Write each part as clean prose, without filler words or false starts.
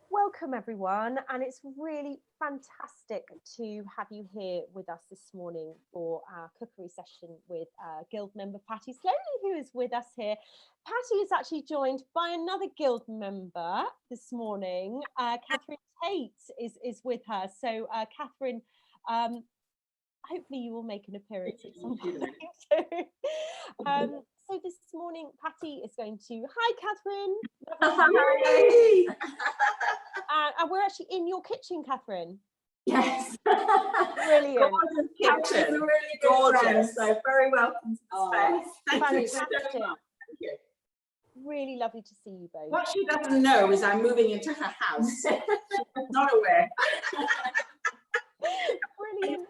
Welcome everyone, and it's really fantastic to have you here with us this morning for our cookery session with Guild member Patti Sloley, who is with us here. Patti is actually joined by another Guild member this morning. Catherine Tate is with her. So Catherine, hopefully you will make an appearance at some point too. So this morning, Patti is going to, hi Catherine. Hi. And we're actually in your kitchen, Catherine. Yes. Brilliant. Gorgeous kitchen. Really gorgeous. So very welcome to the space. Thank you so much. Thank you. Really lovely to see you both. What she doesn't know is I'm moving into her house. She's not aware. Brilliant.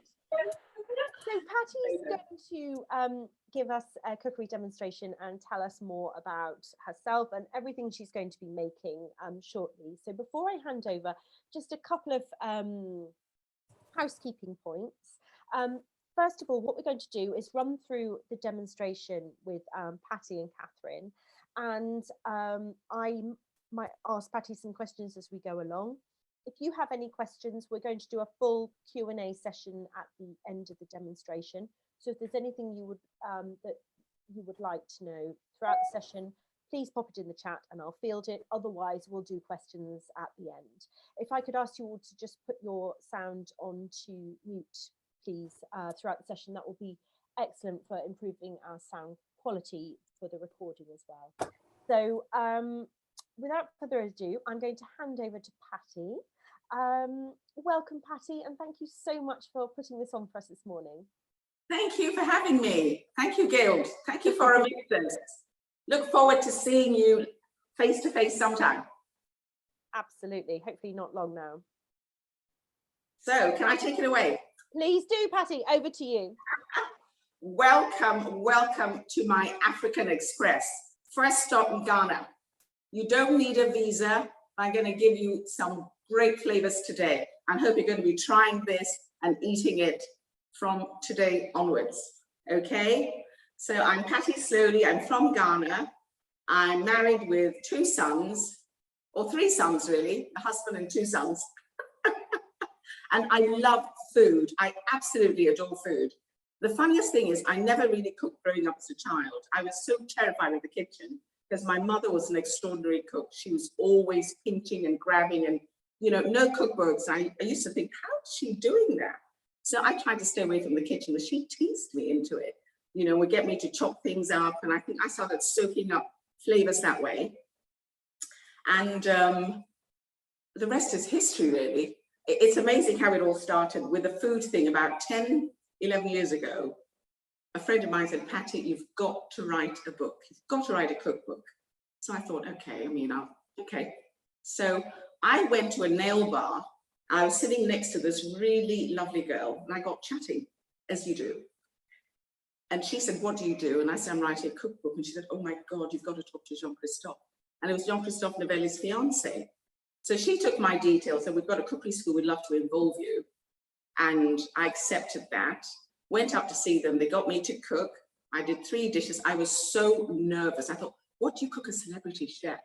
So Patti's going to give us a cookery demonstration and tell us more about herself and everything she's going to be making shortly. So before I hand over, just a couple of housekeeping points. First of all, what we're going to do is run through the demonstration with Patti and Catherine, and I might ask Patti some questions as we go along. If you have any questions, we're going to do a full Q&A session at the end of the demonstration. So if there's anything you would that you would like to know throughout the session, please pop it in the chat and I'll field it. Otherwise, we'll do questions at the end. If I could ask you all to just put your sound on to mute, please, throughout the session, that will be excellent for improving our sound quality for the recording as well. So without further ado, I'm going to hand over to Patti. Welcome, Patti, and thank you so much for putting this on for us this morning. Thank you for having me. Thank you, Guild. Thank you for inviting us. Look forward to seeing you face to face sometime. Absolutely. Hopefully not long now. So, can I take it away? Please do, Patti. Over to you. Welcome, welcome to my African Express. First stop in Ghana. You don't need a visa. I'm going to give you some great flavors today. I hope you're going to be trying this and eating it from today onwards. Okay? So I'm Patti Sloley. I'm from Ghana. I'm married with 2 sons, or 3 sons really, a husband and 2 sons. And I love food. I absolutely adore food. The funniest thing is I never really cooked growing up as a child. I was so terrified of the kitchen, because my mother was an extraordinary cook. She was always pinching and grabbing and, you know, no cookbooks. I used to think, how is she doing that? So I tried to stay away from the kitchen, but she teased me into it. You know, would get me to chop things up. And I think I started soaking up flavors that way. And the rest is history, really. It's amazing how it all started with the food thing about 10, 11 years ago. A friend of mine said, Patti, you've got to write a book. You've got to write a cookbook. So I thought, okay, okay. So I went to a nail bar. I was sitting next to this really lovely girl and I got chatting, as you do. And she said, what do you do? And I said, I'm writing a cookbook. And she said, oh my God, you've got to talk to Jean-Christophe. And it was Jean-Christophe Novelli's fiance. So she took my details, said, we've got a cookery school, we'd love to involve you. And I accepted that. Went up to see them. They got me to cook. I did 3 dishes. I was so nervous. I thought, what do you cook a celebrity chef?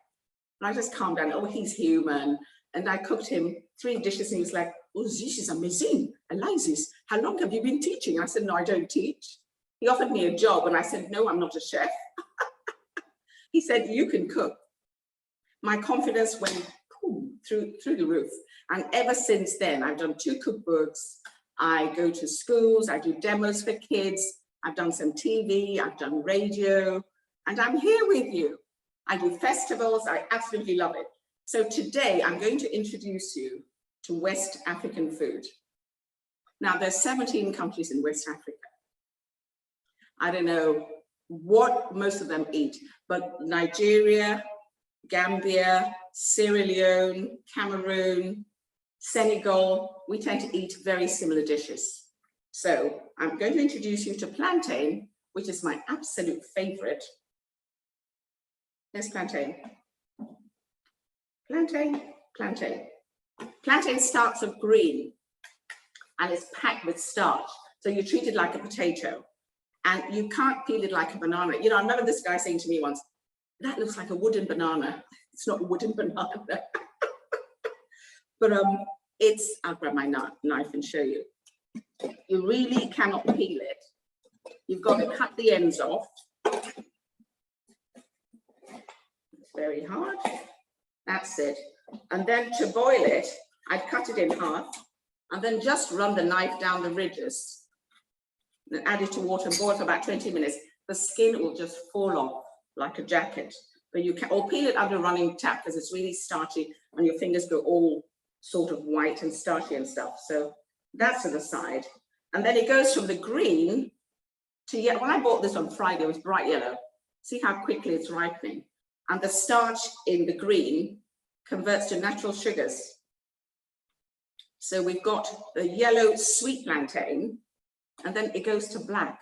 And I just calmed down. Oh, he's human. And I cooked him 3 dishes. And he was like, oh, this is amazing. I like this. How long have you been teaching? I said, no, I don't teach. He offered me a job. And I said, no, I'm not a chef. He said, you can cook. My confidence went through the roof. And ever since then, I've done 2 cookbooks. I go to schools, I do demos for kids, I've done some TV, I've done radio, and I'm here with you. I do festivals, I absolutely love it. So today I'm going to introduce you to West African food. Now there's 17 countries in West Africa. I don't know what most of them eat, but Nigeria, Gambia, Sierra Leone, Cameroon, Senegal, we tend to eat very similar dishes. So I'm going to introduce you to plantain, which is my absolute favorite. There's plantain. Plantain, plantain. Plantain starts off green and it's packed with starch. So you treat it like a potato and you can't peel it like a banana. You know, I remember this guy saying to me once, that looks like a wooden banana. It's not a wooden banana. But I'll grab my knife and show you. You really cannot peel it. You've got to cut the ends off. It's very hard. That's it. And then to boil it, I'd cut it in half and then just run the knife down the ridges. Then add it to water and boil for about 20 minutes. The skin will just fall off like a jacket. But you can, or peel it under running tap because it's really starchy and your fingers go all sort of white and starchy and stuff. So that's to the side. And then it goes from the green to yellow. When I bought this on Friday, it was bright yellow. See how quickly it's ripening. And the starch in the green converts to natural sugars. So we've got the yellow sweet plantain, and then it goes to black,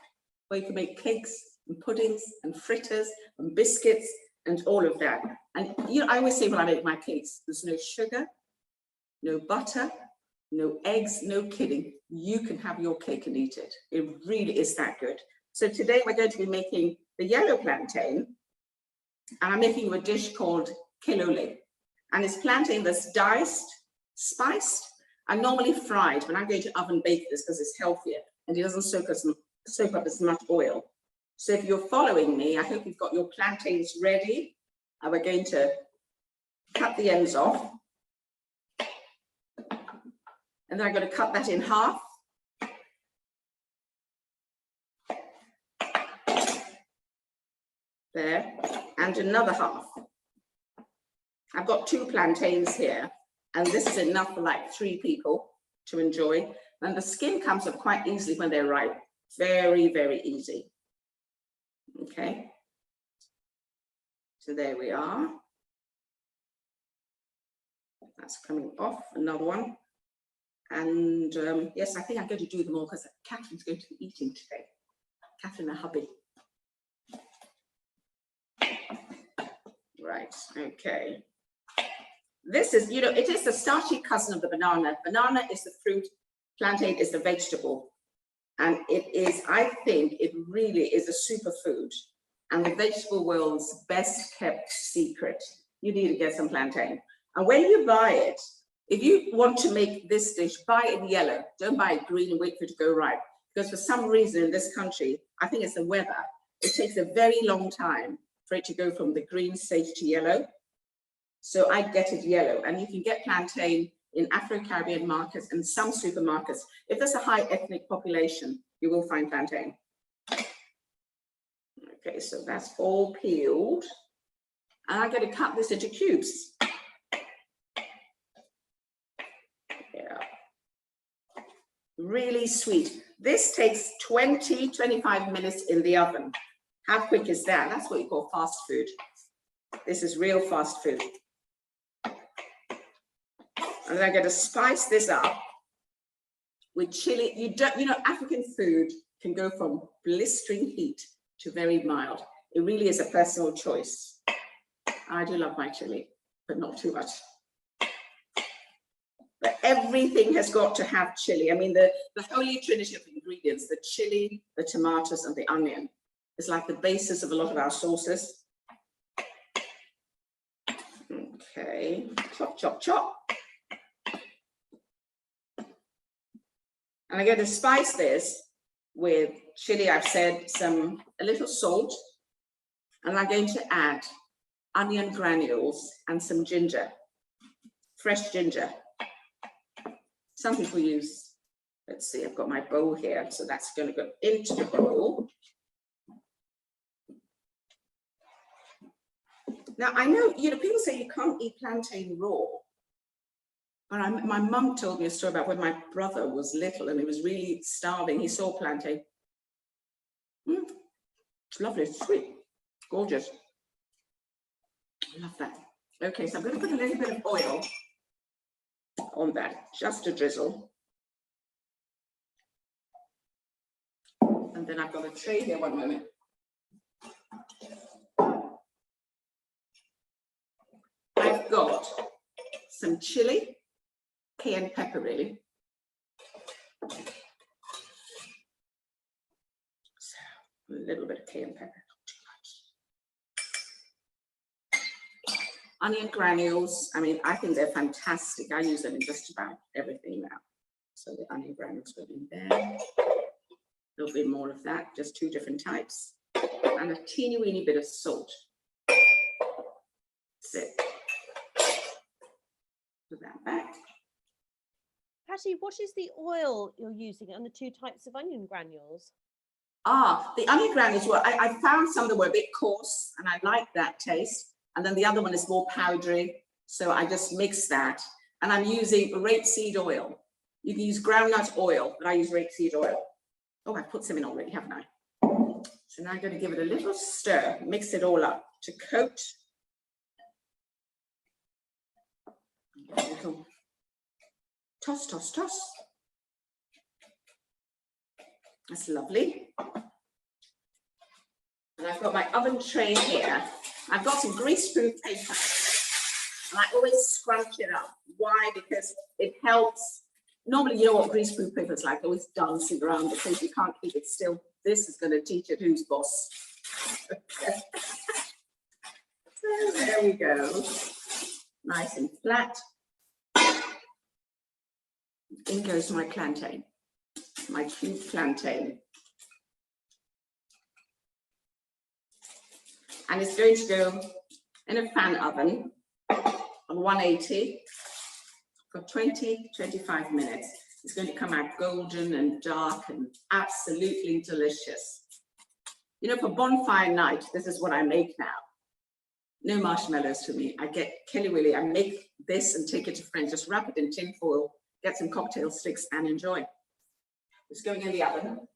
where you can make cakes and puddings and fritters and biscuits and all of that. And you know, I always say when I make my cakes, there's no sugar, no butter, no eggs, no kidding. You can have your cake and eat it. It really is that good. So today we're going to be making the yellow plantain, and I'm making a dish called kilole. And it's plantain that's diced, spiced, and normally fried, but I'm going to oven bake this because it's healthier and it doesn't soak up as much oil. So if you're following me, I hope you've got your plantains ready. And we're going to cut the ends off. And then I'm going to cut that in half. There, and another half. I've got 2 plantains here, and this is enough for like 3 people to enjoy. And the skin comes up quite easily when they're ripe. Very, very easy. Okay. So there we are. That's coming off, another one. And yes, I think I'm going to do them all because Catherine's going to be eating today. Catherine, the hubby. Right, okay. This is, you know, it is the starchy cousin of the banana. Banana is the fruit, plantain is the vegetable. And it is, I think, it really is a superfood and the vegetable world's best kept secret. You need to get some plantain. And when you buy it, if you want to make this dish, buy it yellow. Don't buy it green and wait for it to go ripe. Because for some reason in this country, I think it's the weather, it takes a very long time for it to go from the green stage to yellow. So I get it yellow, and you can get plantain in Afro-Caribbean markets and some supermarkets. If there's a high ethnic population, you will find plantain. Okay, so that's all peeled. And I'm going to cut this into cubes. Yeah. Really sweet. This takes 20-25 minutes in the oven. How quick is that? That's what you call fast food. This is real fast food. And I'm going to spice this up with chili. You know, African food can go from blistering heat to very mild. It really is a personal choice. I do love my chili, but not too much. But everything has got to have chili. I mean, the holy trinity of ingredients, the chili, the tomatoes, and the onion, is like the basis of a lot of our sauces. Okay, chop, chop, chop. And I'm going to spice this with chili. I've said a little salt, and I'm going to add onion granules and some ginger, fresh ginger. Some people use, let's see, I've got my bowl here, so that's going to go into the bowl. Now, I know, you know, people say you can't eat plantain raw. But my mum told me a story about when my brother was little and he was really starving. He saw plantain. It's lovely, it's sweet, gorgeous. I love that. Okay, so I'm going to put a little bit of oil on that, just a drizzle. And then I've got a tray here, one moment. I've got some chili, cayenne pepper really. So a little bit of cayenne pepper, not too much. onion granules. I mean, I think they're fantastic. I use them in just about everything now. So the onion granules go in there. A little bit more of that, just 2 different types. And a teeny weeny bit of salt. That's it. Put that back. Patty, what is the oil you're using and the 2 types of onion granules? The onion granules were, I found some that were a bit coarse and I like that taste. And then the other one is more powdery. So I just mix that. And I'm using rapeseed oil. You can use groundnut oil, but I use rapeseed oil. Oh, I've put some in already, haven't I? So now I'm going to give it a little stir, mix it all up to coat. A little toss, toss, toss. That's lovely. And I've got my oven tray here. I've got some greaseproof paper. And I always scrunch it up. Why? Because it helps. Normally, you know what greaseproof paper is like, always dancing around because you can't keep it still. This is going to teach it who's boss. So there we go. Nice and flat. In goes my plantain, my cubed plantain. And it's going to go in a fan oven on 180 for 20-25 minutes. It's going to come out golden and dark and absolutely delicious. You know, for bonfire night, this is what I make now. No marshmallows for me. I get Kelly Willy, I make this and take it to friends, just wrap it in tin foil, get some cocktail sticks and enjoy. It's going in the oven.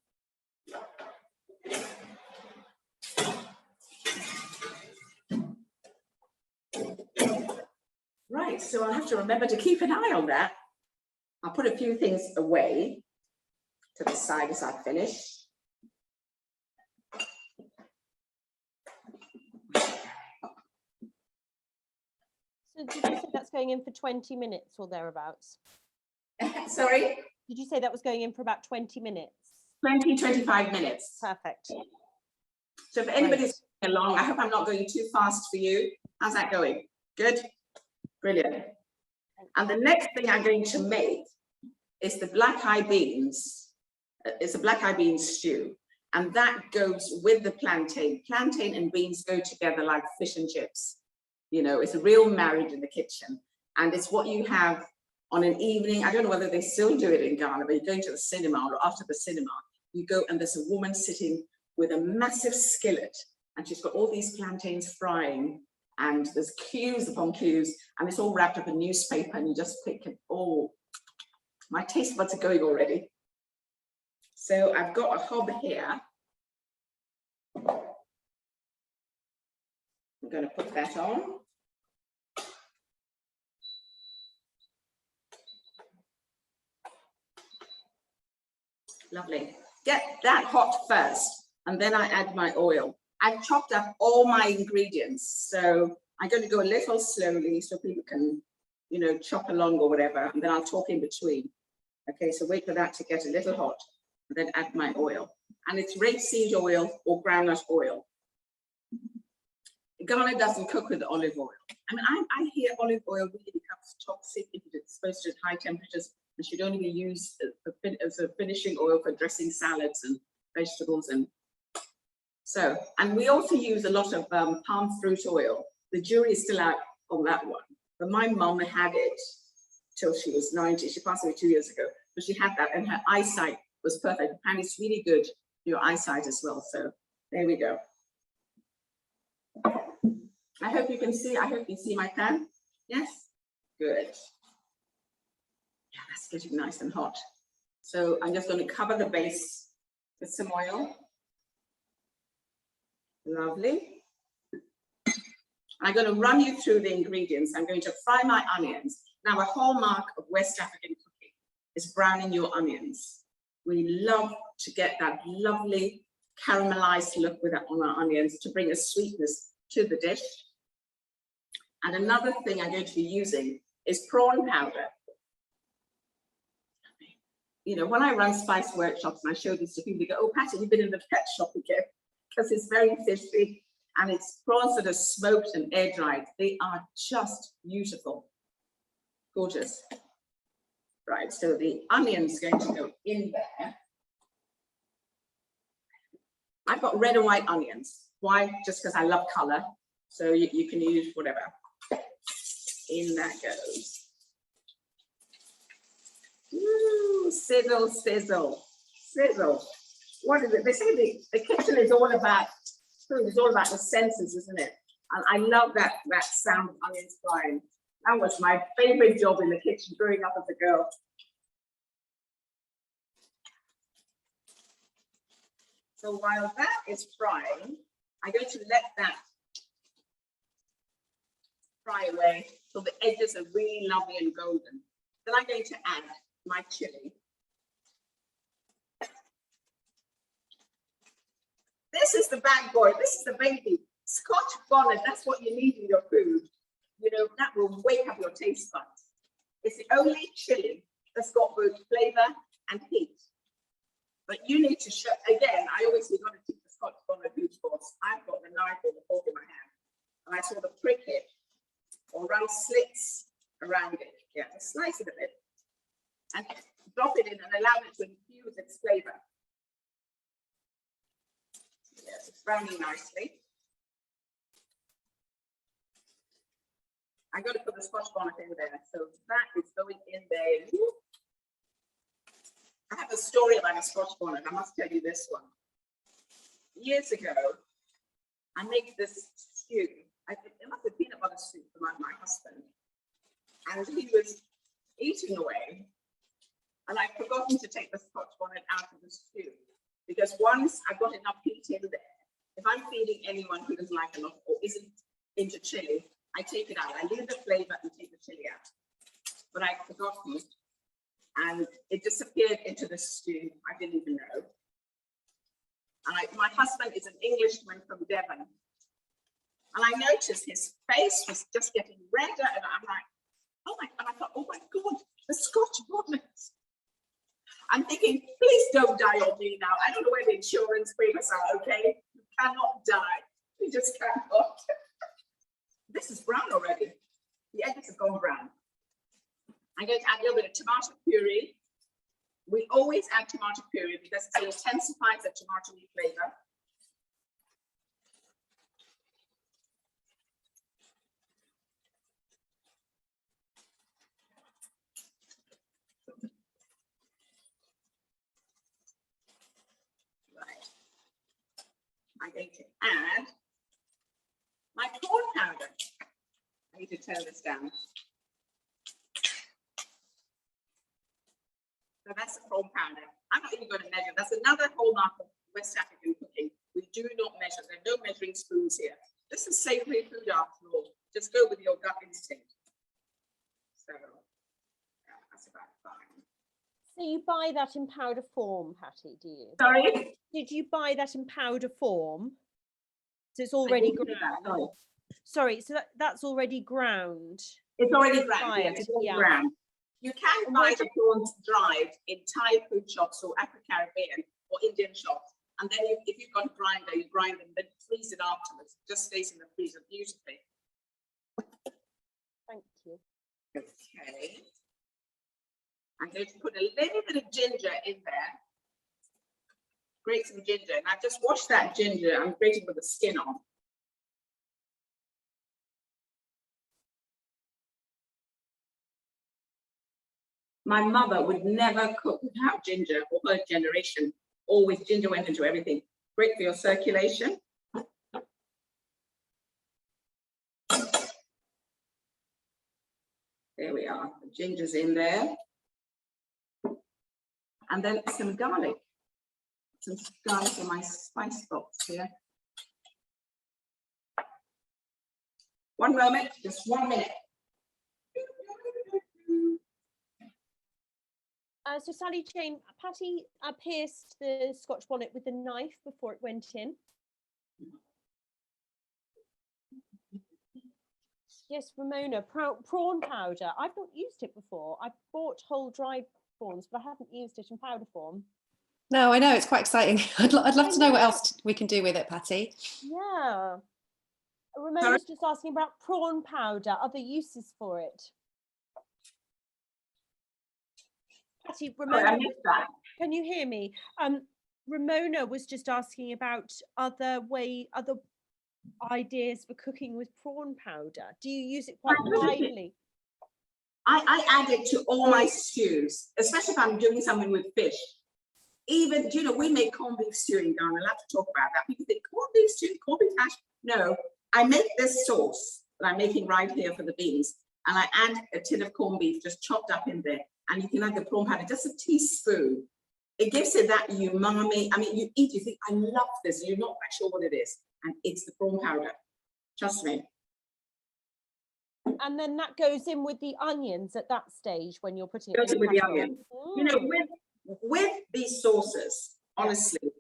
Right, so I'll have to remember to keep an eye on that. I'll put a few things away to the side as I finish. So did you say that's going in for 20 minutes or thereabouts? Sorry? Did you say that was going in for about 20 minutes? 20-25 minutes. Perfect. So if anybody's going along, I hope I'm not going too fast for you. How's that going? Good? Brilliant. And the next thing I'm going to make is the black eye beans. It's a black eye bean stew. And that goes with the plantain. Plantain and beans go together like fish and chips. You know, it's a real marriage in the kitchen. And it's what you have on an evening. I don't know whether they still do it in Ghana, but you're going to the cinema or after the cinema, you go and there's a woman sitting with a massive skillet and she's got all these plantains frying and there's queues upon queues and it's all wrapped up in newspaper and you just pick it. Oh, my taste buds are going already. So I've got a hob here. I'm going to put that on. Lovely. Get that hot first, and then I add my oil. I've chopped up all my ingredients, so I'm going to go a little slowly so people can, you know, chop along or whatever, and then I'll talk in between. Okay, so wait for that to get a little hot, and then add my oil. And it's rapeseed oil or groundnut oil. Ghana doesn't cook with olive oil. I mean, I hear olive oil really becomes toxic if it's exposed to high temperatures and should only be used as a finishing oil for dressing salads and vegetables. And so, and we also use a lot of palm fruit oil. The jury is still out on that one, but my mum had it till she was 90. She passed away 2 years ago, but she had that and her eyesight was perfect. And it's really good for your eyesight as well. So there we go. I hope you can see, I hope you see my pan. Yes, good. Yeah, that's getting nice and hot. So I'm just going to cover the base with some oil. Lovely. I'm going to run you through the ingredients. I'm going to fry my onions. Now, a hallmark of West African cooking is browning your onions. We love to get that lovely caramelized look with on our onions to bring a sweetness to the dish. And another thing I'm going to be using is prawn powder. You know, when I run spice workshops and I show this to people, they go, oh, Patty, you've been in the pet shop again, because it's very fishy. And it's prawns that are smoked and air dried. They are just beautiful, gorgeous. Right, so the onion's going to go in there. I've got red and white onions. Why? Just because I love color. So you can use whatever. In that goes. Ooh, sizzle, sizzle, sizzle. What is it? They say the kitchen is all about food. It's all about the senses, isn't it? And I love that sound of onions frying. That was my favorite job in the kitchen growing up as a girl. So while that is frying, I'm going to let that fry away till the edges are really lovely and golden. Then I'm going to add my chili. This is the bad boy. This is the baby. Scotch bonnet, that's what you need in your food. You know, that will wake up your taste buds. It's the only chili that's got both flavor and heat. But you need to show, again, I always say, you've got to teach the Scotch bonnet food course. I've got the knife or the fork in my hand. And I sort of prick it or run slits around it. Yeah, just slice it a bit. And drop it in and allow it to infuse its flavor. Yes, it's browning nicely. I'm going to put the Scotch bonnet in there. So that is going in there. I have a story about a Scotch bonnet. I must tell you this one. Years ago, I made this stew. It must have peanut butter soup for my husband. And he was eating away. And I'd forgotten to take the Scotch bonnet out of the stew. Because once I've got enough heat in there, if I'm feeding anyone who doesn't like a lot or isn't into chili, I take it out. I leave the flavor and take the chili out. But I'd forgotten. And it disappeared into the stew. I didn't even know. And my husband is an Englishman from Devon. And I noticed his face was just getting redder. And I'm like, oh my, and I thought, oh my God, the Scotch bonnet. I'm thinking, please don't die on me now. I don't know where the insurance papers are, okay? You cannot die. You just cannot. This is brown already. The edges have gone brown. I'm going to add a little bit of tomato puree. We always add tomato puree because it intensifies the tomatoey flavor. Right. I'm going to add my corn powder. I need to turn this down. So that's the prawn powder. I'm not even going to measure. That's another hallmark of West African cooking. We do not measure. There are no measuring spoons here. This is savory food after all. Just go with your gut instinct. So that's about fine. So you buy that in powder form, Patti, do you? Sorry? Did you buy that in powder form? So it's already ground. Sorry, so that's already ground. It's already ground. Yes, it's already ground. You can buy the prawns dried in Thai food shops or Afro-Caribbean or Indian shops. And then if you've got a grinder, you grind them, then freeze it afterwards. It just stays in the freezer beautifully. Thank you. Okay. I'm going to put a little bit of ginger in there. Grate some ginger. And I've just washed that ginger. I'm grating with the skin on. My mother would never cook without ginger, or her generation. Always ginger went into everything. Great for your circulation. There we are. The ginger's in there. And then some garlic. Some garlic in my spice box here. One moment, just 1 minute. So Sally Jane, Patti pierced the Scotch bonnet with a knife before it went in. Yes, Ramona, prawn powder. I've not used it before. I've bought whole dried prawns, but I haven't used it in powder form. No, I know, it's quite exciting. I'd love to know what else we can do with it, Patti. Yeah. Ramona's just asking about prawn powder, other uses for it. Patti, Ramona, I missed that. can you hear me? Ramona was just asking about other ideas for cooking with prawn powder. Do you use it quite widely? I add it to all my stews, especially if I'm doing something with fish. Even, you know, we make corned beef stew in Ghana. I'll have to talk about that. People think corned beef stew, corned beef hash. No, I make this sauce that I'm making right here for the beans, and I add a tin of corned beef just chopped up in there, and you can add the prawn powder, just a teaspoon. It gives it that umami. I mean, you eat, you think, I love this. You're not quite sure what it is, and it's the prawn powder. Trust me. And then that goes in with the onions at that stage when you're putting it Goes in with the onion. You know, Mm. with these sauces, honestly,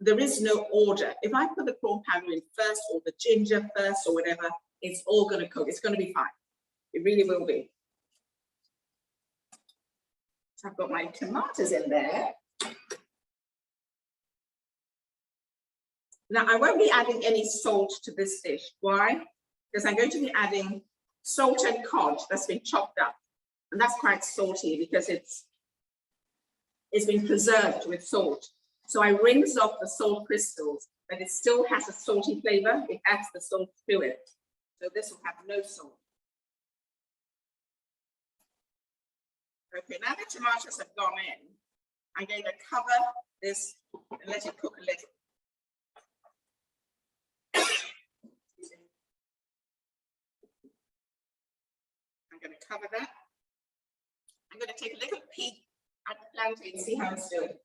there is no order. If I put the prawn powder in first, or the ginger first, or whatever, it's all going to cook. It's going to be fine. It really will be. So I've got my tomatoes in there. Now, I won't be adding any salt to this dish. Why? Because I'm going to be adding salted cod that's been chopped up. And that's quite salty because it's been preserved with salt. So I rinse off the salt crystals, but it still has a salty flavor. It adds the salt to it. So this will have no salt. Okay, now the tomatoes have gone in, I'm going to cover this and let it cook a little. I'm going to cover that. I'm going to take a little peek at the plantain, see how it's doing.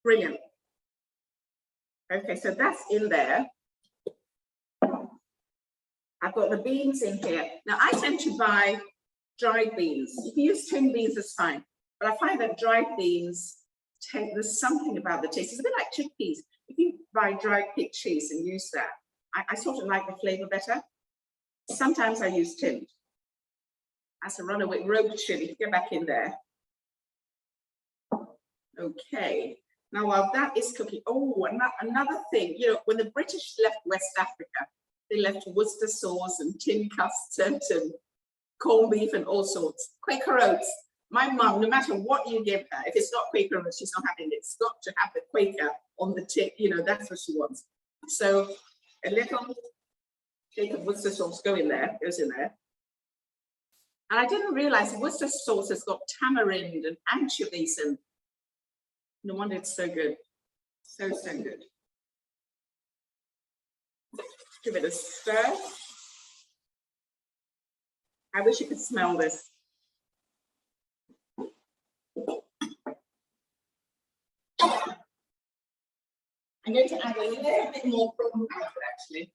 Brilliant. Okay, so that's in there. I've got the beans in here. Now I tend to buy dried beans. You can use tinned beans, that's fine. But I find that dried beans, there's something about the taste. It's a bit like chickpeas. If you buy dried pig cheese and use that, I sort of like the flavor better. Sometimes I use tinned. As a runaway rogue chili, get back in there. Okay. Now while that is cooking, oh, another thing, you know, when the British left West Africa, they left Worcester sauce and tin custard and corned beef and all sorts. Quaker oats. My mum, no matter what you give her, if it's not Quaker oats, she's not having it. It's got to have the Quaker on the tip. You know, that's what she wants. So a little shake of Worcester sauce goes in there. And I didn't realize Worcester sauce has got tamarind and anchovies, and no wonder it's so good. So good. Give it a stir. I wish you could smell this. I'm going to add a little bit more prawn powder, actually.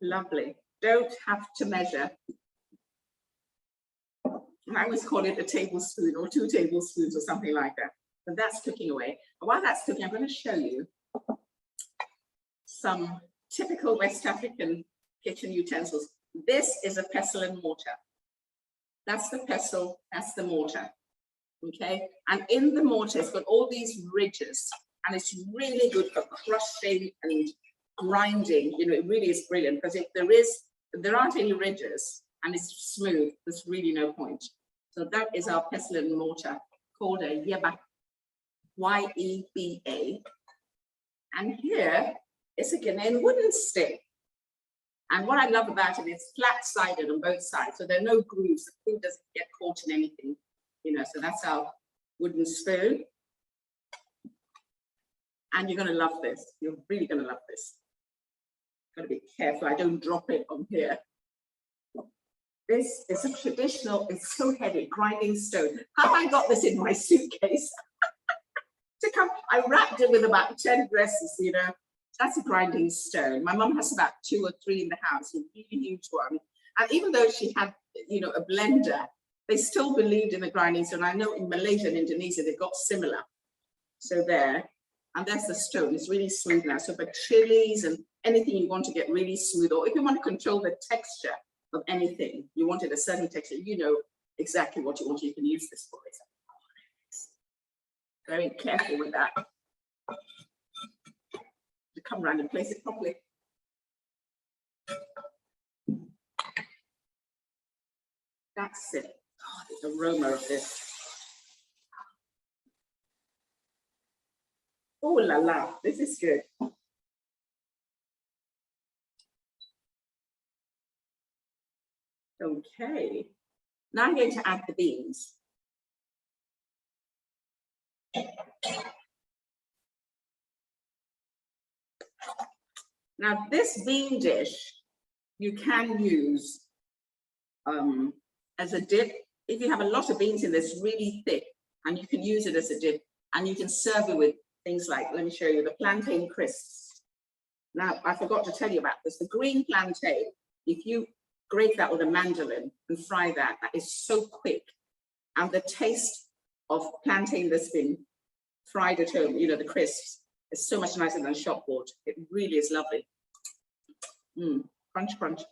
Lovely. Don't have to measure. I always call it a tablespoon or 2 tablespoons or something like that. But that's cooking away. And while that's cooking, I'm going to show you some typical West African kitchen utensils. This is a pestle and mortar. That's the pestle, that's the mortar. Okay, and in the mortar, it's got all these ridges, and it's really good for crushing and grinding. You know, it really is brilliant, because if there aren't any ridges and it's smooth, there's really no point. So that is our pestle and mortar, called a yeba, Y-E-B-A. And here is a Ghanaian wooden stick. And what I love about it is flat-sided on both sides, so there are no grooves. The food doesn't get caught in anything, you know. So that's our wooden spoon. And you're going to love this. You're really going to love this. Got to be careful I don't drop it on here. This is a traditional, it's so heavy, grinding stone. How I got this in my suitcase? I wrapped it with about 10 dresses, you know. That's a grinding stone. My mum has about 2 or 3 in the house, a really huge one. And even though she had, you know, a blender, they still believed in the grinding stone. I know in Malaysia and Indonesia, they've got similar. So there, and that's the stone. It's really smooth now. So for chilies and anything you want to get really smooth, or if you want to control the texture, of anything, you wanted a certain texture, you know exactly what you want, you can use this for it. Very careful with that. To come around and place it properly. That's it. Oh, the aroma of this. Oh la la, this is good. Okay, now I'm going to add the beans. Now this bean dish, you can use as a dip. If you have a lot of beans in this, really thick, and you can use it as a dip, and you can serve it with things like, let me show you, the plantain crisps. Now, I forgot to tell you about this. The green plantain, if you grate that with a mandolin and fry that, that is so quick. And the taste of plantain that's been fried at home, you know, the crisps, is so much nicer than shop bought. It really is lovely. Crunch, crunch.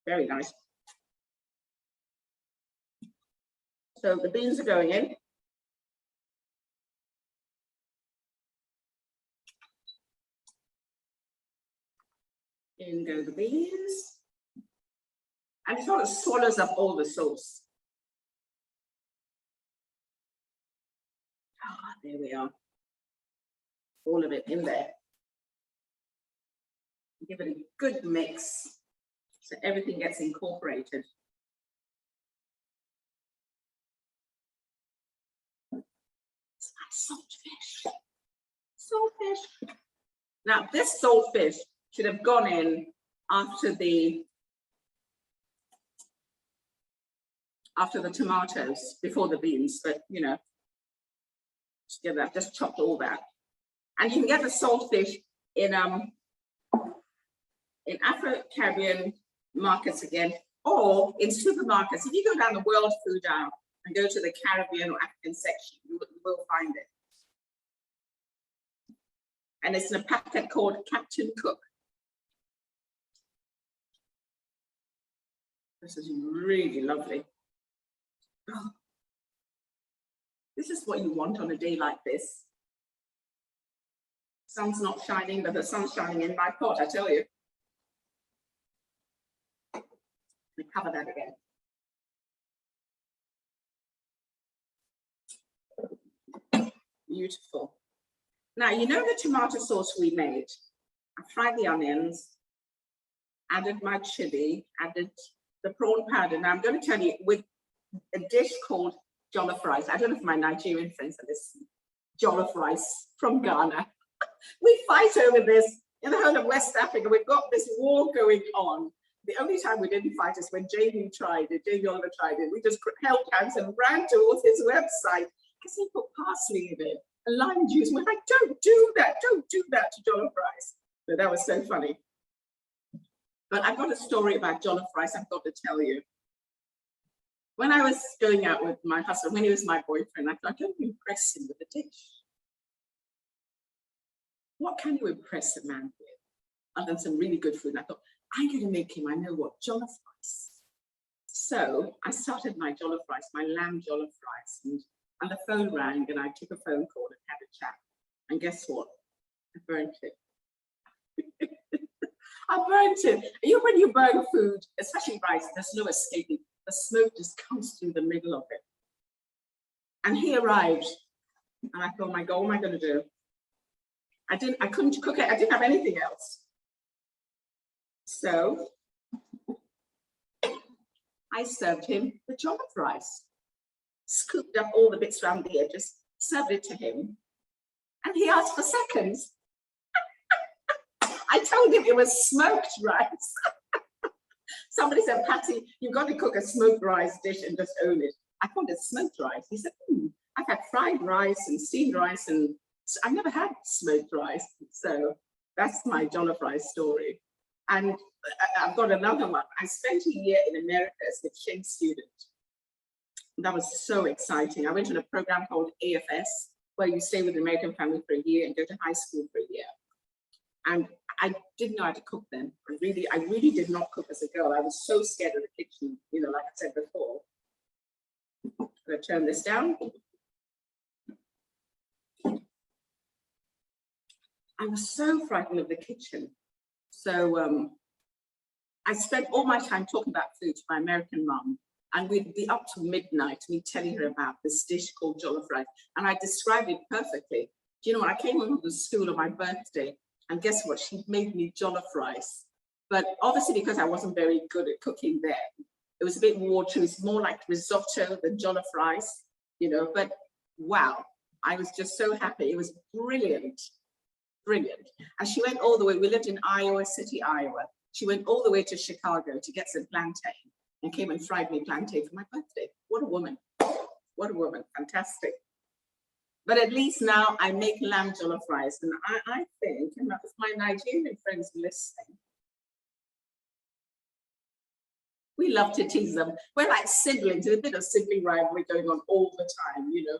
Very nice. So the beans are going in. In go the beans. And it sort of swallows up all the sauce. Ah, there we are. All of it in there. Give it a good mix so everything gets incorporated. It's my saltfish. Saltfish. Now this saltfish should have gone in after the tomatoes, before the beans, but you know, just chopped all that. And you can get the saltfish in Afro-Caribbean markets again, or in supermarkets. If you go down the World Food Aisle and go to the Caribbean or African section, you will find it. And it's in a packet called Captain Cook. This is really lovely. Oh, this is what you want on a day like this. Sun's not shining, but the sun's shining in my pot, I tell you. Let me cover that again. Beautiful. Now, you know the tomato sauce we made? I fried the onions, added my chili, added the prawn powder. Now, I'm going to tell you, with a dish called jollof rice. I don't know if my Nigerian friends are listening. Jollof rice from Ghana. We fight over this in the whole of West Africa. We've got this war going on. The only time we didn't fight is when Jamie tried it, Jamie Oliver tried it. We just held hands and ran towards his website because he put parsley in it and lime juice. We're like, don't do that to jollof rice. So that was so funny. But I've got a story about jollof rice I've got to tell you. When I was going out with my husband, when he was my boyfriend, I thought, don't impress him with a dish. What can you impress a man with other than some really good food? And I thought, I'm going to make him, I know what, jollof rice. So I started my jollof rice, my lamb jollof rice, and the phone rang and I took a phone call and had a chat. And guess what? I burnt it. I burnt it. You know, when you burn food, especially rice, there's no escaping. The smoke just comes through the middle of it. And he arrived, and I thought, oh my God, what am I going to do? I couldn't cook it. I didn't have anything else. So I served him the jollof rice, scooped up all the bits around the edges, served it to him, and he asked for seconds. I told him it was smoked rice. Somebody said, Patti, you've got to cook a smoked rice dish and just own it. I called it smoked rice. He said, I've had fried rice and steamed rice, and I've never had smoked rice. So that's my jollof rice story. And I've got another one. I spent a year in America as an exchange student. That was so exciting. I went on a program called AFS, where you stay with an American family for a year and go to high school for a year. And I didn't know how to cook then. I really did not cook as a girl. I was so scared of the kitchen, you know, like I said before. I'm going to turn this down. I was so frightened of the kitchen. So I spent all my time talking about food to my American mum, and we'd be up to midnight, me telling her about this dish called jollof rice. And I described it perfectly. Do you know what? I came home from the school on my birthday, and guess what? She made me jollof rice. But obviously, because I wasn't very good at cooking then, it was a bit watery. It's more like risotto than jollof rice, you know. But wow, I was just so happy. It was brilliant, brilliant. And she went all the way. We lived in Iowa City, Iowa. She went all the way to Chicago to get some plantain and came and fried me plantain for my birthday. What a woman. What a woman. Fantastic. But at least now I make lamb jollof rice. And I think, and if my Nigerian friends listening, we love to tease them. We're like siblings, there's a bit of sibling rivalry going on all the time, you know.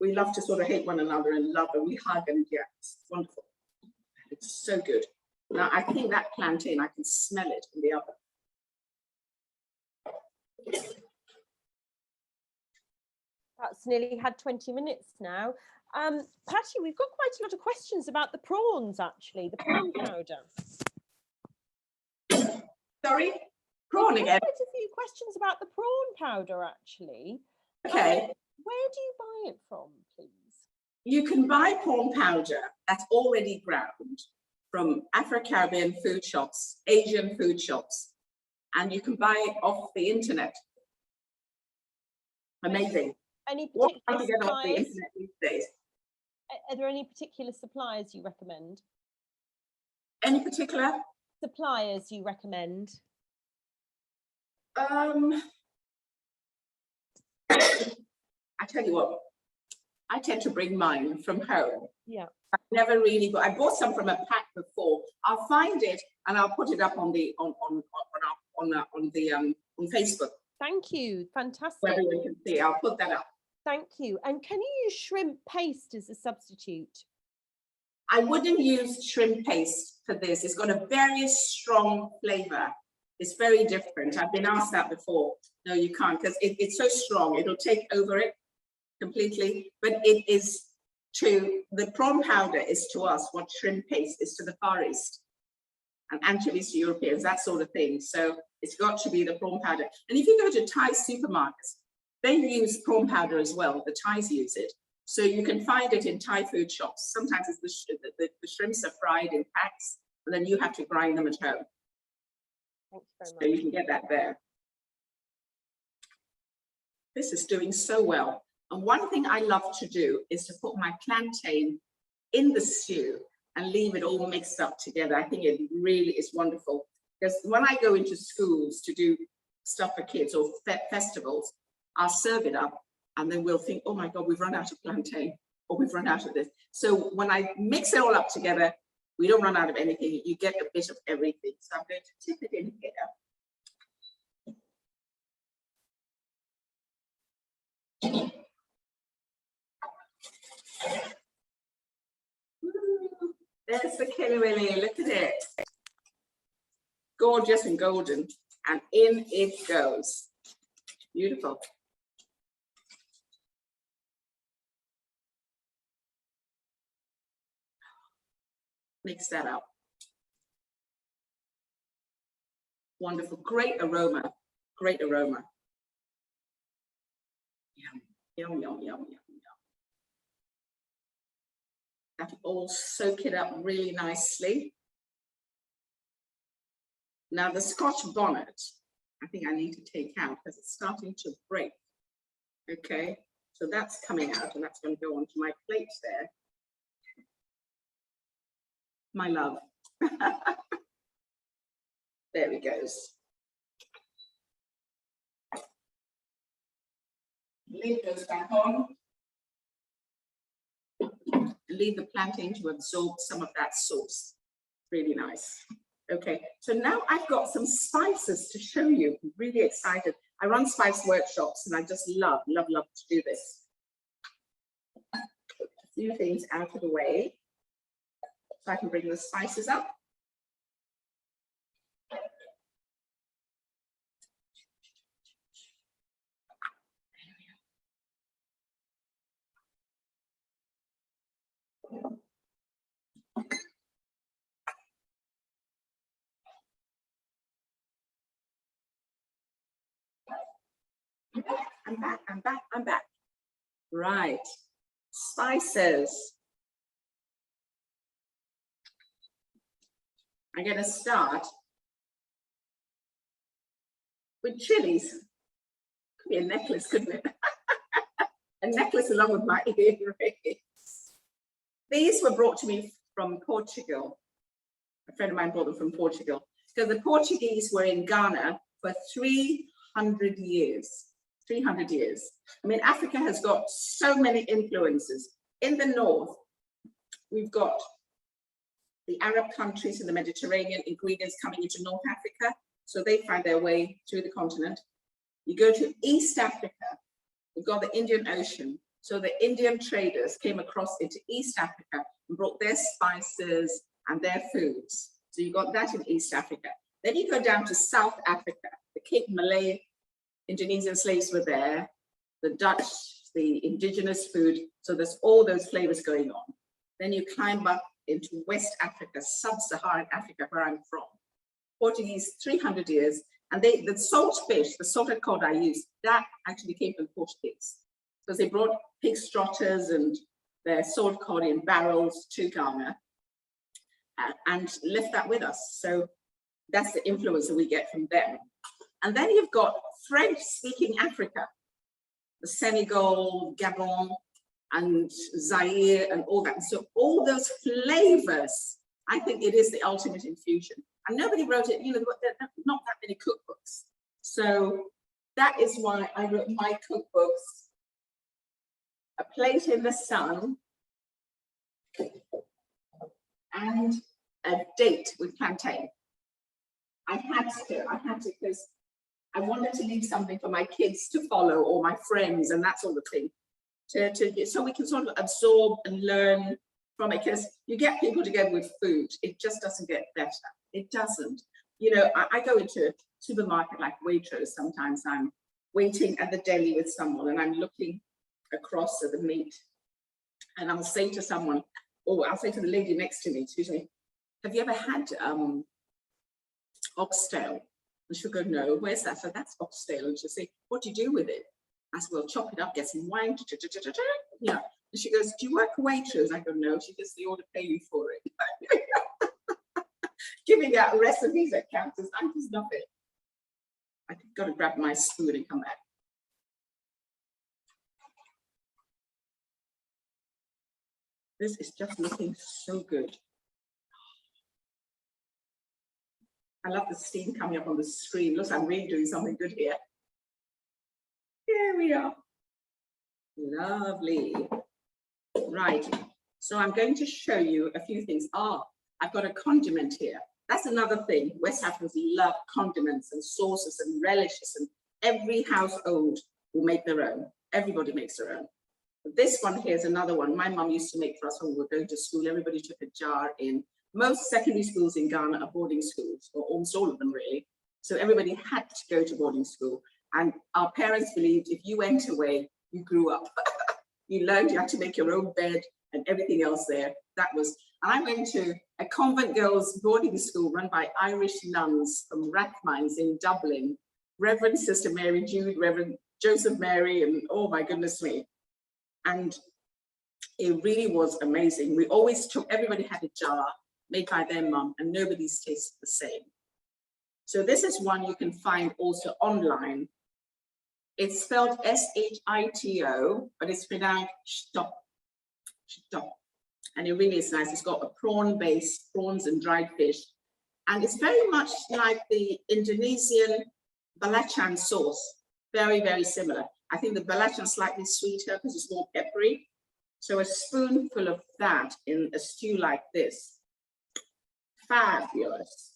We love to sort of hate one another and love, and we hug, and yeah, it's wonderful. It's so good. Now I think that plantain, I can smell it in the oven. That's nearly had 20 minutes now. Patti, we've got quite a lot of questions about the prawns, actually, the prawn powder. Sorry? Prawn again? Quite a few questions about the prawn powder, actually. Okay. Where do you buy it from, please? You can buy prawn powder that's already ground from Afro-Caribbean food shops, Asian food shops, and you can buy it off the internet. Amazing. Any What particular can you get off the suppliers? internet these days? Are there any particular suppliers you recommend? Any particular? Suppliers you recommend? I tell you what, I tend to bring mine from home. Yeah. I never really I bought some from a pack before. I'll find it and I'll put it up on the on Facebook. Thank you. Fantastic. Where everyone can see. I'll put that up. Thank you. And can you use shrimp paste as a substitute? I wouldn't use shrimp paste for this. It's got a very strong flavor. It's very different. I've been asked that before. No, you can't, because it's so strong. It'll take over it completely. But it is to, the prawn powder is to us what shrimp paste is to the Far East, and anchovies to Europeans, that sort of thing. So it's got to be the prawn powder. And if you go to Thai supermarkets, they use prawn powder as well. The Thais use it. So you can find it in Thai food shops. Sometimes it's the shrimps are fried in packs, and then you have to grind them at home. Thank you very much. So you can get that there. This is doing so well. And one thing I love to do is to put my plantain in the stew and leave it all mixed up together. I think it really is wonderful. Because when I go into schools to do stuff for kids or festivals, I'll serve it up and then we'll think, oh my God, we've run out of plantain or we've run out of this. So when I mix it all up together, we don't run out of anything. You get a bit of everything. So I'm going to tip it in here. There's the killer willy, look at it. Gorgeous and golden, and in it goes. Beautiful. Mix that up. Wonderful, great aroma, great aroma. Yum, yum, yum, yum, yum. That all soak it up really nicely. Now the Scotch bonnet, I think I need to take out because it's starting to break. Okay, so that's coming out and that's going to go onto my plate there. My love. There it goes. Lid goes back on. Leave the plantain to absorb some of that sauce. Really nice. Okay, so now I've got some spices to show you. I'm really excited. I run spice workshops and I just love to do this. Put a few things out of the way so I can bring the spices up. back, I'm back, I'm back, I'm back. Right, spices. I'm going to start with chilies. Could be a necklace, couldn't it? A necklace along with my earrings. These were brought to me from Portugal. A friend of mine brought them from Portugal. So the Portuguese were in Ghana for 300 years. 300 years. I mean, Africa has got so many influences. In the north, we've got the Arab countries in the Mediterranean, ingredients coming into North Africa. So they find their way through the continent. You go to East Africa, we've got the Indian Ocean. So the Indian traders came across into East Africa and brought their spices and their foods. So you got that in East Africa. Then you go down to South Africa. The Cape Malay Indonesian slaves were there, the Dutch, the indigenous food. So there's all those flavors going on. Then you climb up into West Africa, Sub-Saharan Africa, where I'm from. Portuguese, 300 years. And the salt fish, the salted cod I use, that actually came from Portuguese. Because they brought pig trotters and their salt cod in barrels to Ghana and left that with us. So that's the influence that we get from them. And then you've got French-speaking Africa, the Senegal, Gabon, and Zaire, and all that. And so all those flavors, I think it is the ultimate infusion. And nobody wrote it, there are not that many cookbooks. So that is why I wrote my cookbooks. A plate in the sun, and a date with plantain. I had to because I wanted to leave something for my kids to follow or my friends and that sort of thing. So we can sort of absorb and learn from it, because you get people together with food, it just doesn't get better. It doesn't. I go into a supermarket like Waitrose, sometimes I'm waiting at the deli with someone and I'm looking across at the meat, and I'll say to someone, or I'll say to the lady next to me, excuse me, have you ever had oxtail? And she'll go, no, where's that? So that's oxtail. And she'll say, what do you do with it? I said, well, chop it up, get some wine. Yeah. And she goes, do you work Waitrose? I go, no. She goes, they ought to pay you for it. Giving out recipes at counters, I just love it. I've got to grab my spoon and come back. This is just looking so good. I love the steam coming up on the screen. Looks like I'm really doing something good here. Here we are. Lovely. Right. So I'm going to show you a few things. I've got a condiment here. That's another thing. West Africans love condiments and sauces and relishes, and every household will make their own. Everybody makes their own. This one here is another one my mum used to make for us when we were going to school. Everybody took a jar in. Most secondary schools in Ghana are boarding schools, or almost all of them really. So everybody had to go to boarding school. And our parents believed if you went away, you grew up. You learned you had to make your own bed and everything else there. That was, and I went to a convent girls boarding school run by Irish nuns from Rathmines in Dublin. Reverend Sister Mary Jude, Reverend Joseph Mary, and oh my goodness me. And it really was amazing. We always took, everybody had a jar made by their mum, and nobody's tasted the same. So this is one you can find also online. It's spelled S-H-I-T-O, but it's pronounced Shito. Shito. And it really is nice. It's got a prawn base, prawns and dried fish. And it's very much like the Indonesian belacan sauce. Very, very similar. I think the belacan is slightly sweeter because it's more peppery. So a spoonful of that in a stew like this. Fabulous.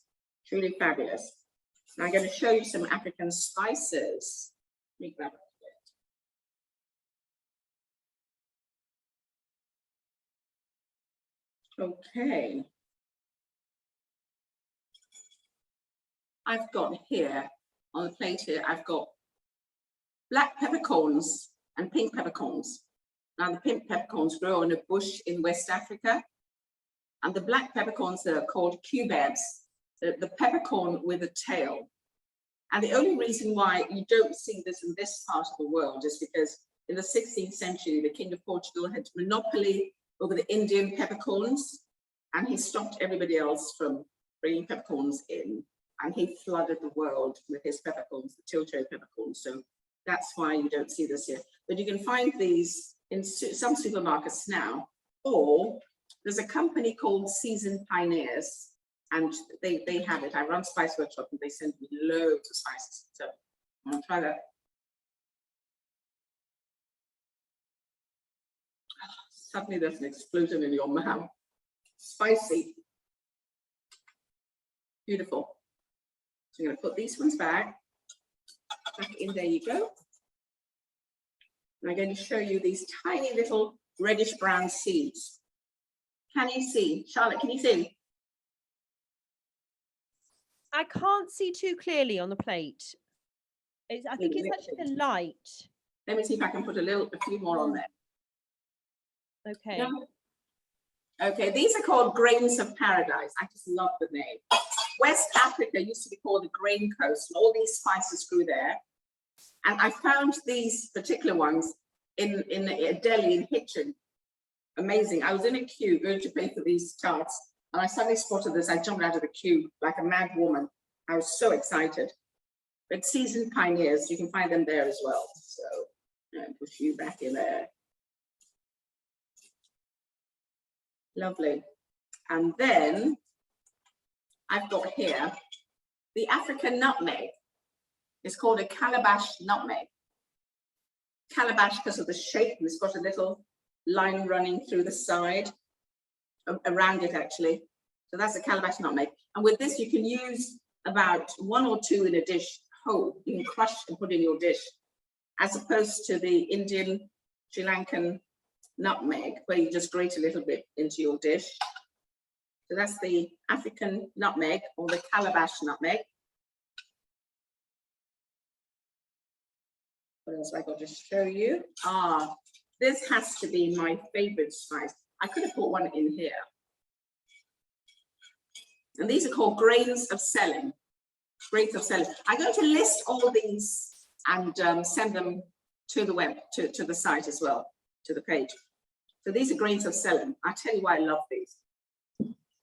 Truly fabulous. Now I'm going to show you some African spices. Let me grab it. Okay. I've got here, on the plate here, I've got black peppercorns and pink peppercorns. Now the pink peppercorns grow on a bush in West Africa. And the black peppercorns are called cubebs, the peppercorn with a tail. And the only reason why you don't see this in this part of the world is because in the 16th century, the King of Portugal had monopoly over the Indian peppercorns, and he stopped everybody else from bringing peppercorns in, and he flooded the world with his peppercorns, the Tilto peppercorns. So that's why you don't see this here. But you can find these in some supermarkets now, or there's a company called Seasoned Pioneers, and they have it. I run Spice Workshop and they send me loads of spices. So I'm gonna try that. Suddenly there's an explosion in your mouth. Spicy. Beautiful. So I'm going to put these ones back in. There you go. And I'm going to show you these tiny little reddish brown seeds. Can you see? Charlotte, can you see? I can't see too clearly on the plate. I think it's actually the light. Let me see if I can put a few more on there. Okay. Yeah. Okay, these are called grains of paradise. I just love the name. West Africa used to be called the grain coast, and all these spices grew there. And I found these particular ones in Delhi, in Hitchin. Amazing. I was in a queue going to pay for these tarts, and I suddenly spotted this. I jumped out of the queue like a mad woman. I was so excited. But Seasoned Pioneers, you can find them there as well. So I'm going to push you back in there. Lovely. And then I've got here the African nutmeg. It's called a calabash nutmeg. Calabash because of the shape, and it's got a little line running through the side, around it actually. So that's a calabash nutmeg. And with this, you can use about 1 or 2 in a dish whole. You can crush and put in your dish, as opposed to the Indian, Sri Lankan nutmeg, where you just grate a little bit into your dish. So that's the African nutmeg, or the calabash nutmeg. What else have I got to show you? This has to be my favorite spice. I could have put one in here. And these are called grains of selim. Grains of selim. I'm going to list all these and send them to the web, to the site as well, to the page. So these are grains of selim. I'll tell you why I love these.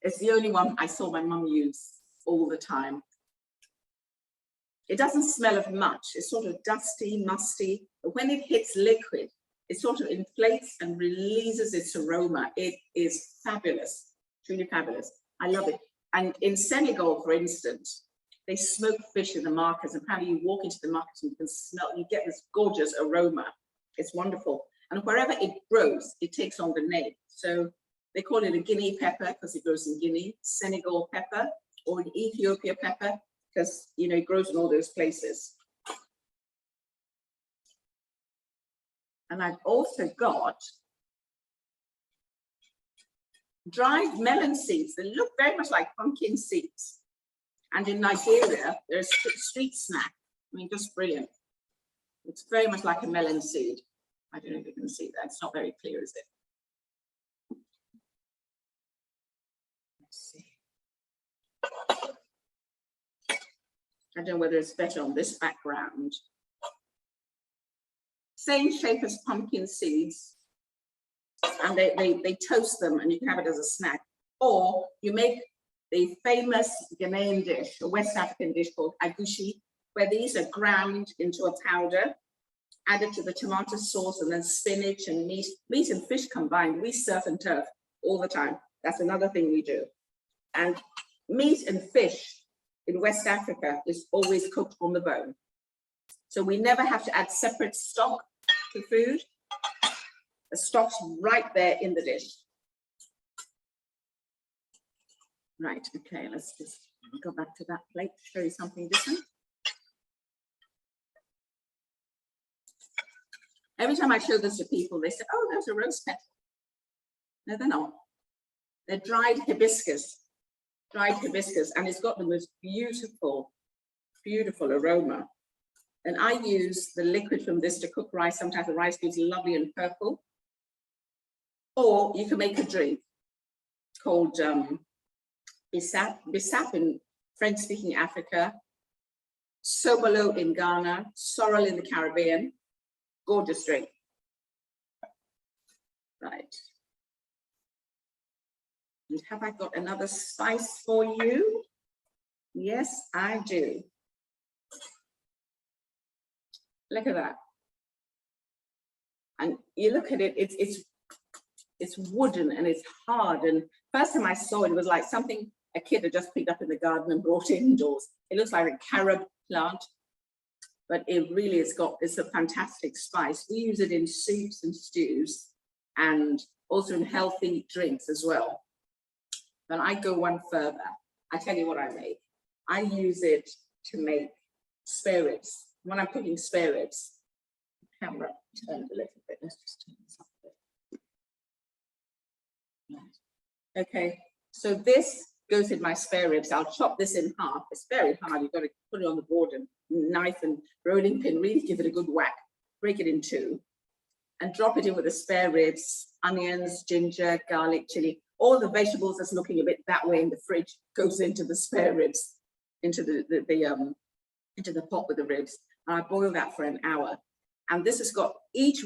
It's the only one I saw my mum use all the time. It doesn't smell of much. It's sort of dusty, musty, but when it hits liquid, it sort of inflates and releases its aroma. It is fabulous, truly fabulous. I love it. And in Senegal, for instance, they smoke fish in the markets, and apparently you walk into the market and you can smell, you get this gorgeous aroma. It's wonderful. And wherever it grows, it takes on the name. So they call it a Guinea pepper because it grows in Guinea, Senegal pepper, or an Ethiopia pepper, because, you know, it grows in all those places. And I've also got dried melon seeds that look very much like pumpkin seeds. And in Nigeria, there's a street snack. I mean, just brilliant. It's very much like a melon seed. I don't know if you can see that. It's not very clear, is it? Let's see. I don't know whether it's better on this background. Same shape as pumpkin seeds, and they toast them, and you can have it as a snack. Or you make the famous Ghanaian dish, a West African dish called agushi, where these are ground into a powder, added to the tomato sauce, and then spinach and meat and fish combined. We surf and turf all the time. That's another thing we do. And meat and fish in West Africa is always cooked on the bone. So we never have to add separate stock to food. The stock's right there in the dish. Right, okay, let's just go back to that plate to show you something different. Every time I show this to people, they say, oh, there's a rose petal. No, they're not. They're dried hibiscus. Dried hibiscus, and it's got the most beautiful, beautiful aroma. And I use the liquid from this to cook rice. Sometimes the rice goes lovely and purple. Or you can make a drink called bissap. Bissap in French-speaking Africa Sobolo in Ghana, sorrel in the Caribbean. Gorgeous drink. Right. And have I got another spice for you? Yes, I do. Look at that. And you look at it, it's wooden and it's hard. And first time I saw it, it was like something a kid had just picked up in the garden and brought indoors. It looks like a carob plant, but it really it's a fantastic spice. We use it in soups and stews and also in healthy drinks as well. But I go one further. I tell you what I make. I use it to make spare ribs. When I'm cooking spare ribs, camera turned a little bit. Let's just turn this up a bit. Okay, so this goes in my spare ribs. I'll chop this in half. It's very hard. You've got to put it on the board and knife and rolling pin, really give it a good whack. Break it in two and drop it in with the spare ribs, onions, ginger, garlic, chili. All the vegetables that's looking a bit that way in the fridge goes into the spare ribs, into the pot with the ribs. And I boil that for an hour. And this has got each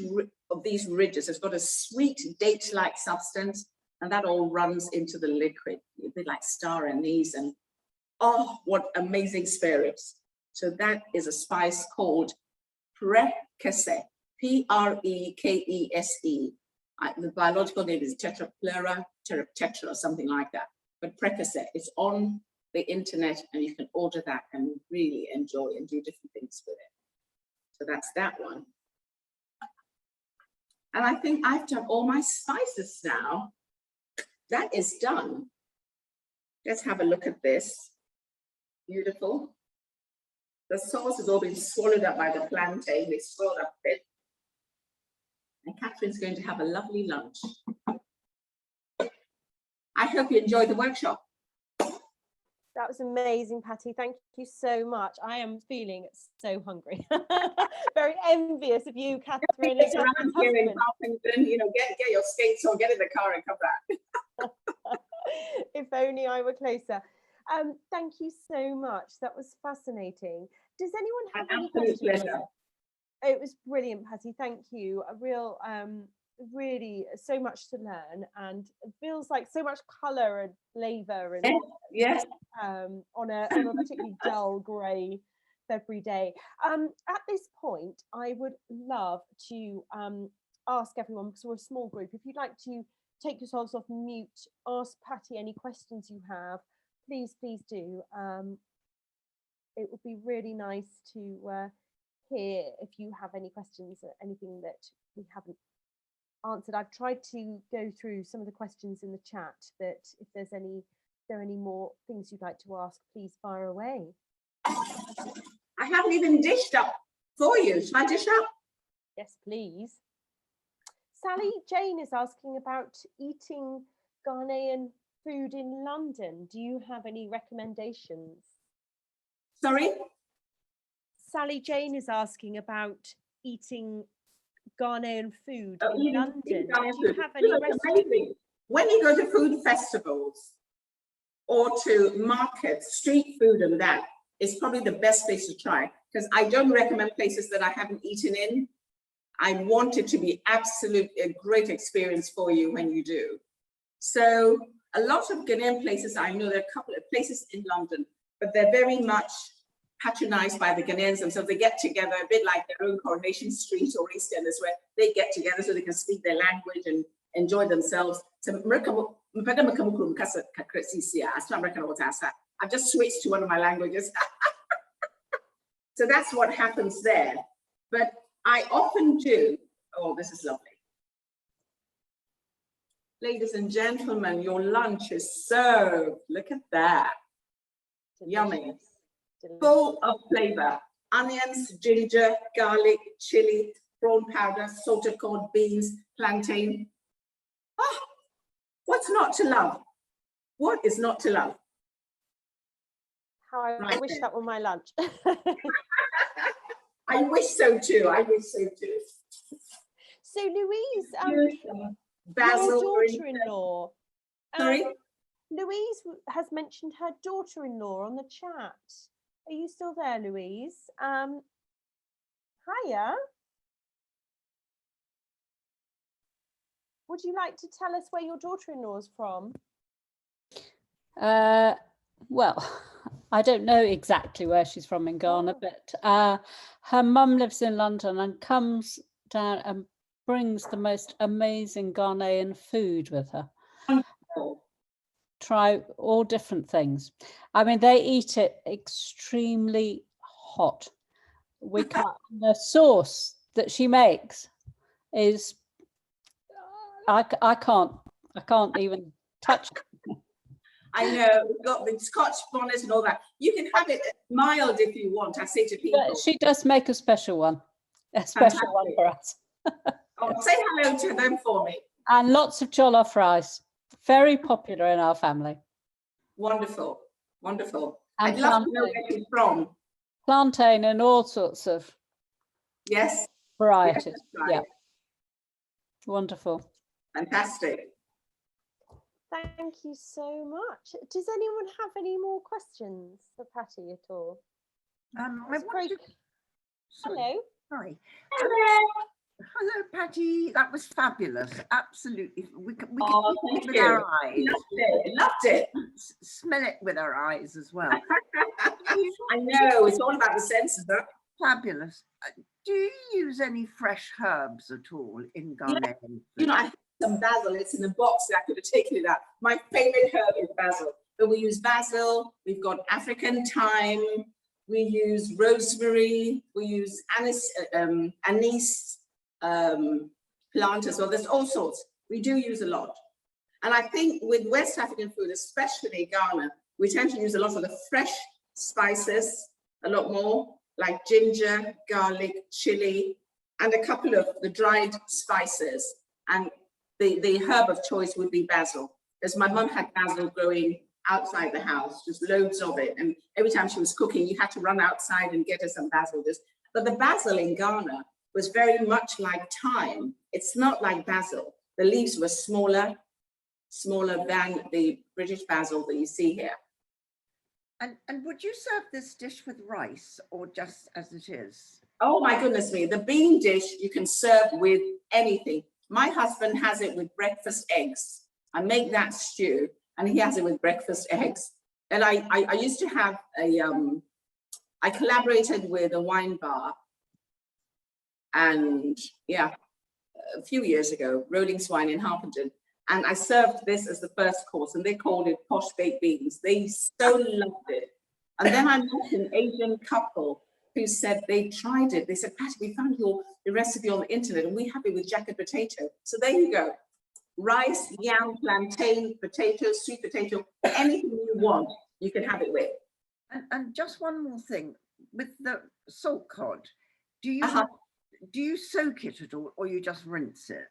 of these ridges has got a sweet date-like substance, and that all runs into the liquid, a bit like star anise. And oh, what amazing spare ribs. So that is a spice called prekese, P-R-E-K-E-S-E. The biological name is tetrapleura, tetra or something like that. But prekese, it's on the internet and you can order that and really enjoy and do different things with it. So that's that one. And I think I've done all my spices now. That is done. Let's have a look at this. Beautiful. The sauce has all been swallowed up by the plantain. They swelled up a bit. And Catherine's going to have a lovely lunch. I hope you enjoyed the workshop. That was amazing, Patti. Thank you so much. I am feeling so hungry. Very envious of you, Catherine. It's around here in Harpington, you know, get your skates on, get in the car and come back. If only I were closer. Thank you so much. That was fascinating. Does anyone have any questions? Pleasure. It was brilliant, Patti. Thank you. A real, really so much to learn, and it feels like so much colour and flavour, and yes. On a particularly dull grey February day. At this point, I would love to ask everyone, because we're a small group, if you'd like to take yourselves off mute, ask Patti any questions you have, please do. It would be really nice to hear if you have any questions or anything that we haven't answered. I've tried to go through some of the questions in the chat, but if there are any more things you'd like to ask, please fire away. I haven't even dished up for you. Shall I dish up? Yes, please. Sally Jane is asking about eating Ghanaian food in London. Do you have any recommendations? Sorry? Sally Jane is asking about eating Ghanaian food in London. Do you have any recipes? When you go to food festivals or to markets, street food and that is probably the best place to try, because I don't recommend places that I haven't eaten in. I want it to be absolutely a great experience for you when you do. So a lot of Ghanaian places, I know there are a couple of places in London, but they're very much patronized by the Ghanaians themselves. They get together a bit like their own Coronation Street or East End, where they get together so they can speak their language and enjoy themselves. So I've just switched to one of my languages. So that's what happens there. But I often do, oh, this is lovely. Ladies and gentlemen, your lunch is served. Look at that. Yummy. Full of flavor. Onions, ginger, garlic, chili, prawn powder, salted corn, beans, plantain. Oh, what's not to love? What is not to love? How I wish that were my lunch. I wish so too. I wish so too. So Louise, Basil, your daughter-in-law. Sorry? Louise has mentioned her daughter-in-law on the chat. Are you still there, Louise? Hiya. Would you like to tell us where your daughter-in-law is from? Well, I don't know exactly where she's from in Ghana, but her mum lives in London and comes down and brings the most amazing Ghanaian food with her. Try all different things. I mean, they eat it extremely hot. We can't, the sauce that she makes is, I can't even touch it. I know, we've got the Scotch bonnet and all that. You can have it mild if you want, I say to people. But she does make a special one for us. Oh, say hello to them for me. And lots of jollof rice. Very popular in our family. Wonderful, wonderful. And I'd love to know where she's from. Plantain and all sorts of Yes. varieties. Yes, right. Yeah. Wonderful. Fantastic. Thank you so much. Does anyone have any more questions for Patti at all? Hello. Hi. Hello. Hello, Patti. That was fabulous. Absolutely. We can Oh, see it thank with you. our eyes. Loved it. Smell it with our eyes as well. I know, it's all about the senses, huh? Fabulous. Do you use any fresh herbs at all in Ghanaian food? You know, I have some basil. It's in the box. I could have taken it out. My favorite herb is basil. But we use basil. We've got African thyme. We use rosemary. We use anise plant as well. There's all sorts. We do use a lot. And I think with West African food, especially Ghana, we tend to use a lot of the fresh spices, a lot more, like ginger, garlic, chili, and a couple of the dried spices. And the herb of choice would be basil, because my mum had basil growing outside the house, just loads of it. And every time she was cooking, you had to run outside and get her some basil. But the basil in Ghana was very much like thyme. It's not like basil. The leaves were smaller than the British basil that you see here. And would you serve this dish with rice or just as it is? Oh my goodness me, the bean dish you can serve with anything. My husband has it with breakfast eggs. I make that stew and he has it with breakfast eggs. And I used to have I collaborated with a wine bar, and yeah, a few years ago, Rolling Swine in Harpenden. And I served this as the first course and they called it posh baked beans. They so loved it. And then I met an Asian couple who said they tried it. They said, Patti, we found the recipe on the internet and we have it with jacket potato. So there you go. Rice, yam, plantain, potato, sweet potato, anything you want, you can have it with. And just one more thing, with the salt cod, do you soak it at all or you just rinse it?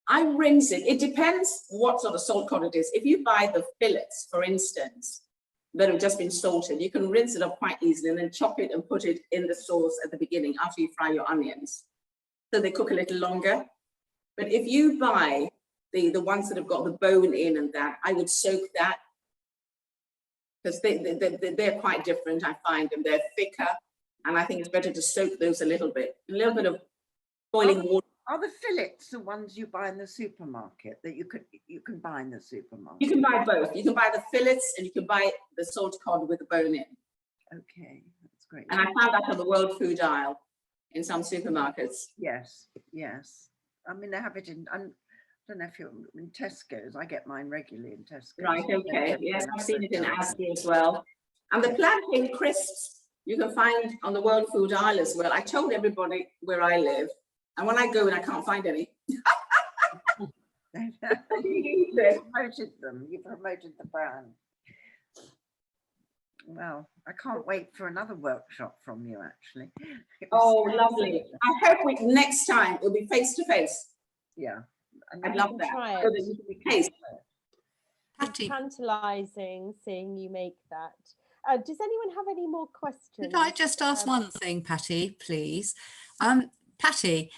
I rinse it. It depends what sort of salt cod it is. If you buy the fillets, for instance, that have just been salted, you can rinse it up quite easily and then chop it and put it in the sauce at the beginning after you fry your onions. So they cook a little longer. But if you buy the ones that have got the bone in and that, I would soak that, because they're quite different, I find them. They're thicker, and I think it's better to soak those a little bit of boiling water. Are the fillets the ones you buy in the supermarket that you can buy in the supermarket? You can buy both. You can buy the fillets and you can buy the salt cod with the bone in. Okay, that's great. And I found that on the world food aisle in some supermarkets. Yes, yes. I mean, they have it in, I don't know if you're in Tesco's. I get mine regularly in Tesco's. Right, okay. Yes, I've seen it in Asda as well. And the plantain crisps you can find on the world food aisle as well. I told everybody where I live, and when I go and I can't find any. You promoted them. You promoted the brand. Well, I can't wait for another workshop from you, actually. Oh, lovely. I hope next time it'll be face to face. Yeah. I'd love that. So that you can taste. It's tantalising seeing you make that. Does anyone have any more questions? Could I just ask one thing, Patti, please? Patti,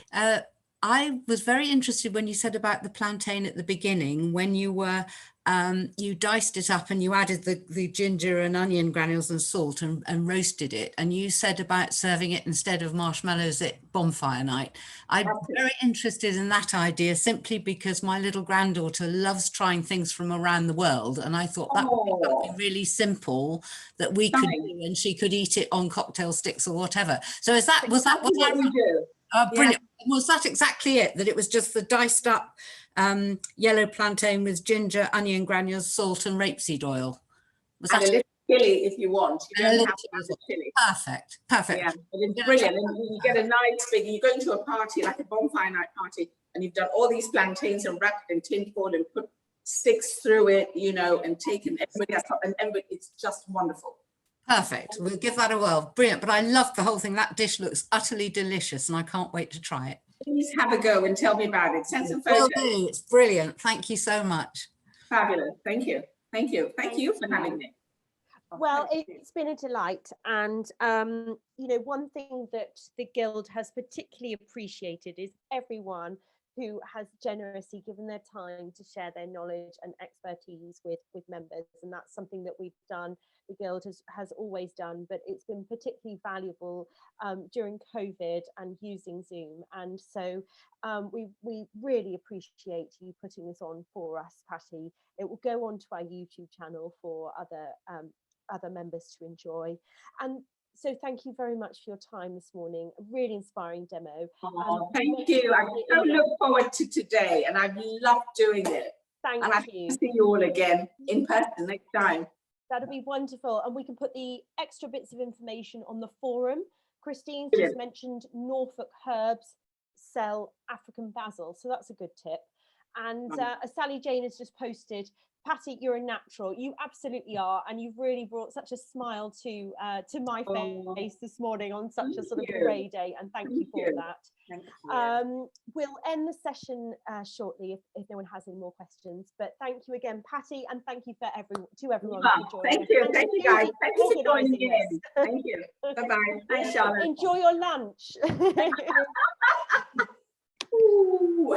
I was very interested when you said about the plantain at the beginning, when you were, you diced it up and you added the ginger and onion granules and salt and roasted it. And you said about serving it instead of marshmallows at bonfire night. I'm very interested in that idea simply because my little granddaughter loves trying things from around the world. And I thought that would be something really simple that we could do, and she could eat it on cocktail sticks or whatever. So was that what you do? brilliant. Was that exactly it? That it was just the diced up yellow plantain with ginger, onion granules, salt and rapeseed oil? Was and that a little chili if you want. You don't have to have the chili. Perfect, perfect. Yeah, it's brilliant. And you get a nice big, you go into a party, like a bonfire night party, and you've done all these plantains and wrapped in tin foil and put sticks through it, you know, and taken everybody else up, and everybody, it's just wonderful. Perfect. We'll give that a whirl. Brilliant. But I love the whole thing. That dish looks utterly delicious and I can't wait to try it. Please have a go and tell me about it. Send some photos. Will do. It's brilliant. Thank you so much. Fabulous. Thank you. Thank you. Thank you for having me. Well, it's been a delight. And, you know, one thing that the Guild has particularly appreciated is everyone who has generously given their time to share their knowledge and expertise with members. And that's something that we've done, the Guild has always done, but it's been particularly valuable during COVID and using Zoom. And so we really appreciate you putting this on for us, Patti. It will go onto our YouTube channel for other members to enjoy. And so thank you very much for your time this morning. A really inspiring demo. Thank you. I so look forward to today, and I've loved doing it. Thank you. See you all again in person next time. That'll be wonderful. And we can put the extra bits of information on the forum. Christine's Brilliant. just mentioned Norfolk herbs sell African basil. So that's a good tip. And Sally Jane has just posted, Patti, you're a natural. You absolutely are, and you've really brought such a smile to my face this morning on such a sort of grey day. And thank you for that. Thank you. We'll end the session shortly if no one has any more questions. But thank you again, Patti, and thank you to everyone for joining. Thank you, thank you guys. Thank you for joining in. Thank you. Bye bye. Bye, Charlotte. Enjoy your lunch. Ooh.